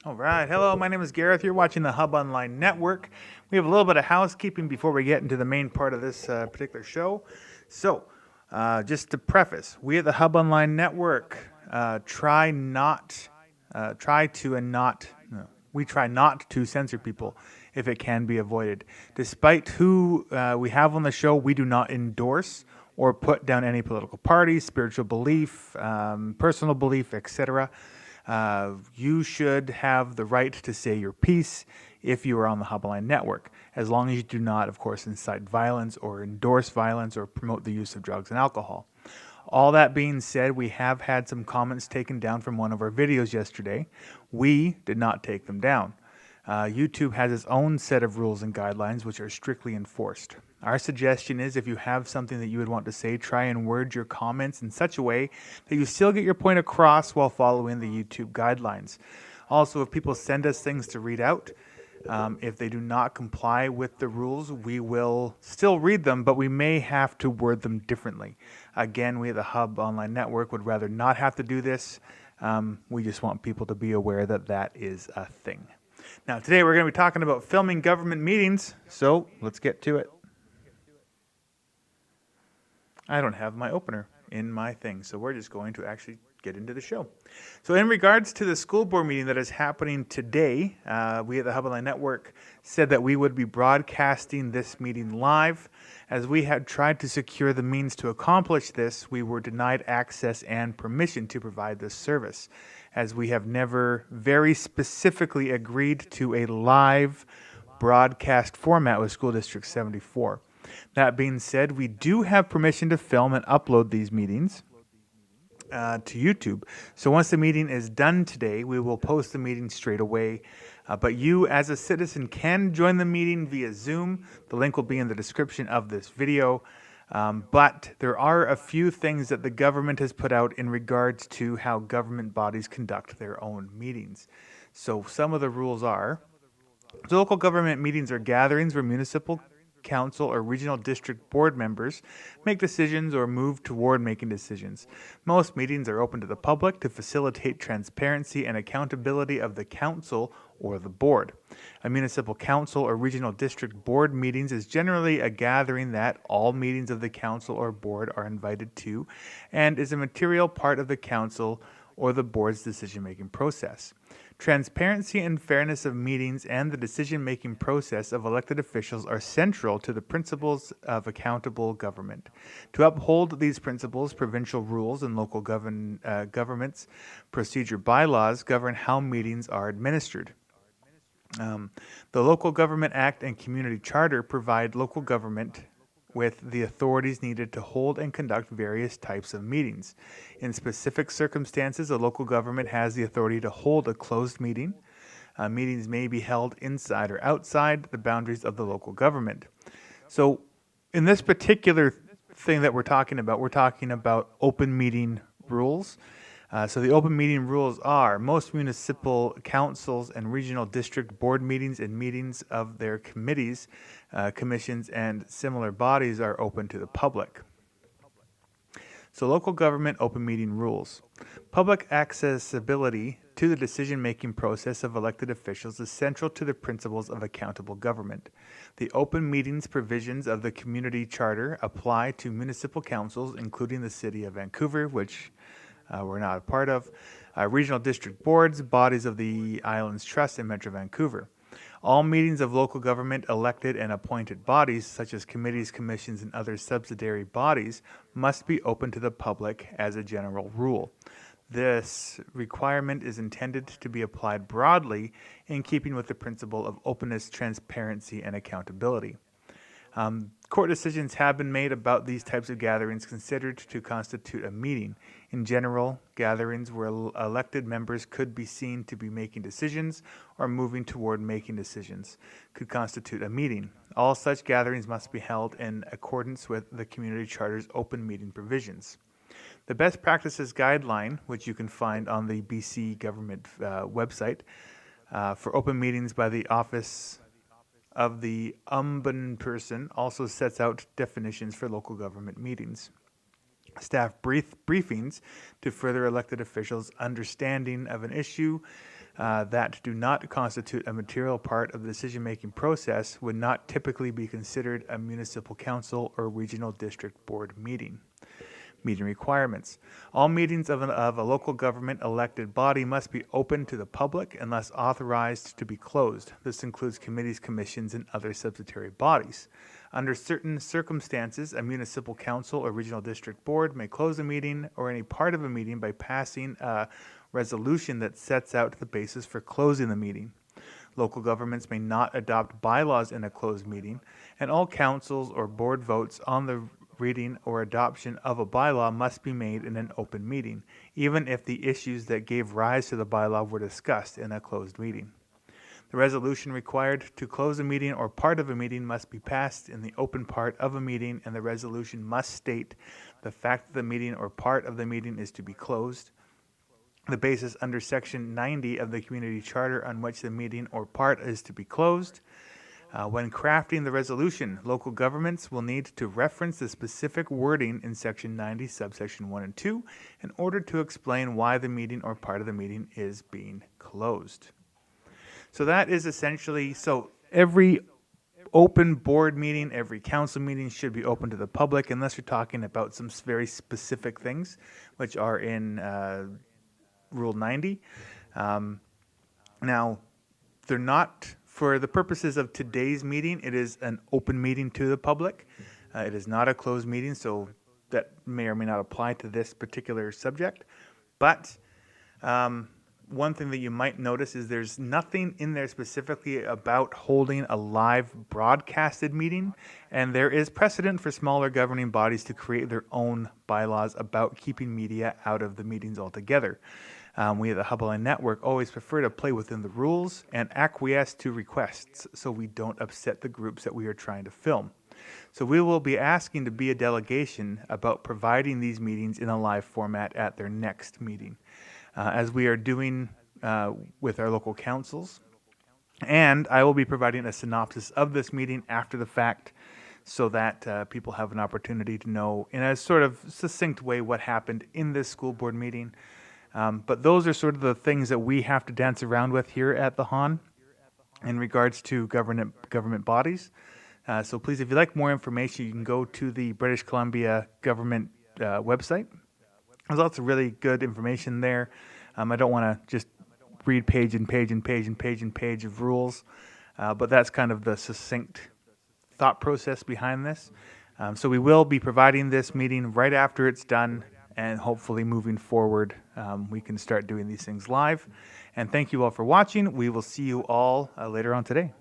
All right. Hello, my name is Gareth. You're watching the Hub Online Network. We have a little bit of housekeeping before we get into the main part of this particular show. So, just to preface, we at the Hub Online Network try not, try to and not, no, we try not to censor people if it can be avoided. Despite who we have on the show, we do not endorse or put down any political party, spiritual belief, personal belief, etc. You should have the right to say your piece if you are on the Hubline Network, as long as you do not, of course, incite violence or endorse violence or promote the use of drugs and alcohol. All that being said, we have had some comments taken down from one of our videos yesterday. We did not take them down. YouTube has its own set of rules and guidelines which are strictly enforced. Our suggestion is if you have something that you would want to say, try and word your comments in such a way that you still get your point across while following the YouTube guidelines. Also, if people send us things to read out, if they do not comply with the rules, we will still read them, but we may have to word them differently. Again, we at the Hub Online Network would rather not have to do this. We just want people to be aware that that is a thing. Now, today we're going to be talking about filming government meetings, so let's get to it. I don't have my opener in my thing, so we're just going to actually get into the show. So in regards to the school board meeting that is happening today, we at the Hub Online Network said that we would be broadcasting this meeting live. As we had tried to secure the means to accomplish this, we were denied access and permission to provide this service, as we have never very specifically agreed to a live broadcast format with School District 74. That being said, we do have permission to film and upload these meetings to YouTube. So once the meeting is done today, we will post the meeting straight away. But you, as a citizen, can join the meeting via Zoom. The link will be in the description of this video. But there are a few things that the government has put out in regards to how government bodies conduct their own meetings. So some of the rules are, local government meetings are gatherings where municipal council or regional district board members make decisions or move toward making decisions. Most meetings are open to the public to facilitate transparency and accountability of the council or the board. A municipal council or regional district board meetings is generally a gathering that all meetings of the council or board are invited to and is a material part of the council or the board's decision-making process. Transparency and fairness of meetings and the decision-making process of elected officials are central to the principles of accountable government. To uphold these principles, provincial rules and local governments' procedure bylaws govern how meetings are administered. The Local Government Act and Community Charter provide local government with the authorities needed to hold and conduct various types of meetings. In specific circumstances, a local government has the authority to hold a closed meeting. Meetings may be held inside or outside the boundaries of the local government. So in this particular thing that we're talking about open meeting rules. So the open meeting rules are most municipal councils and regional district board meetings and meetings of their committees, commissions, and similar bodies are open to the public. So local government open meeting rules. Public accessibility to the decision-making process of elected officials is central to the principles of accountable government. The open meetings provisions of the Community Charter apply to municipal councils, including the City of Vancouver, which we're not a part of, regional district boards, bodies of the Islands Trust, and Metro Vancouver. All meetings of local government elected and appointed bodies, such as committees, commissions, and other subsidiary bodies, must be open to the public as a general rule. This requirement is intended to be applied broadly in keeping with the principle of openness, transparency, and accountability. Court decisions have been made about these types of gatherings considered to constitute a meeting. In general, gatherings where elected members could be seen to be making decisions or moving toward making decisions could constitute a meeting. All such gatherings must be held in accordance with the Community Charter's open meeting provisions. The Best Practices Guideline, which you can find on the BC government website, for open meetings by the Office of the Ombudsperson, also sets out definitions for local government meetings. Staff briefings to further elected officials' understanding of an issue that do not constitute a material part of the decision-making process would not typically be considered a municipal council or regional district board meeting. Meeting requirements. All meetings of a local government elected body must be open to the public unless authorized to be closed. This includes committees, commissions, and other subsidiary bodies. Under certain circumstances, a municipal council or regional district board may close a meeting or any part of a meeting by passing a resolution that sets out the basis for closing the meeting. Local governments may not adopt bylaws in a closed meeting, and all councils or board votes on the reading or adoption of a bylaw must be made in an open meeting, even if the issues that gave rise to the bylaw were discussed in a closed meeting. The resolution required to close a meeting or part of a meeting must be passed in the open part of a meeting, and the resolution must state the fact that the meeting or part of the meeting is to be closed, the basis under Section 90 of the Community Charter on which the meeting or part is to be closed. When crafting the resolution, local governments will need to reference the specific wording in Section 90, subsection 1 and 2, in order to explain why the meeting or part of the meeting is being closed. So that is essentially, so every open board meeting, every council meeting should be open to the public unless you're talking about some very specific things, which are in Rule 90. Now, they're not, for the purposes of today's meeting, it is an open meeting to the public. It is not a closed meeting, so that may or may not apply to this particular subject. But one thing that you might notice is there's nothing in there specifically about holding a live broadcasted meeting, and there is precedent for smaller governing bodies to create their own bylaws about keeping media out of the meetings altogether. We at the Hubble Line Network always prefer to play within the rules and acquiesce to requests so we don't upset the groups that we are trying to film. So we will be asking to be a delegation about providing these meetings in a live format at their next meeting, as we are doing with our local councils. And I will be providing a synopsis of this meeting after the fact so that people have an opportunity to know in a sort of succinct way what happened in this school board meeting. But those are sort of the things that we have to dance around with here at the HON in regards to government bodies. So please, if you'd like more information, you can go to the British Columbia government website. There's lots of really good information there. I don't want to just read page and page and page and page and page of rules, but that's kind of the succinct thought process behind this. So we will be providing this meeting right after it's done, and hopefully moving forward, we can start doing these things live. And thank you all for watching. We will see you all later on today.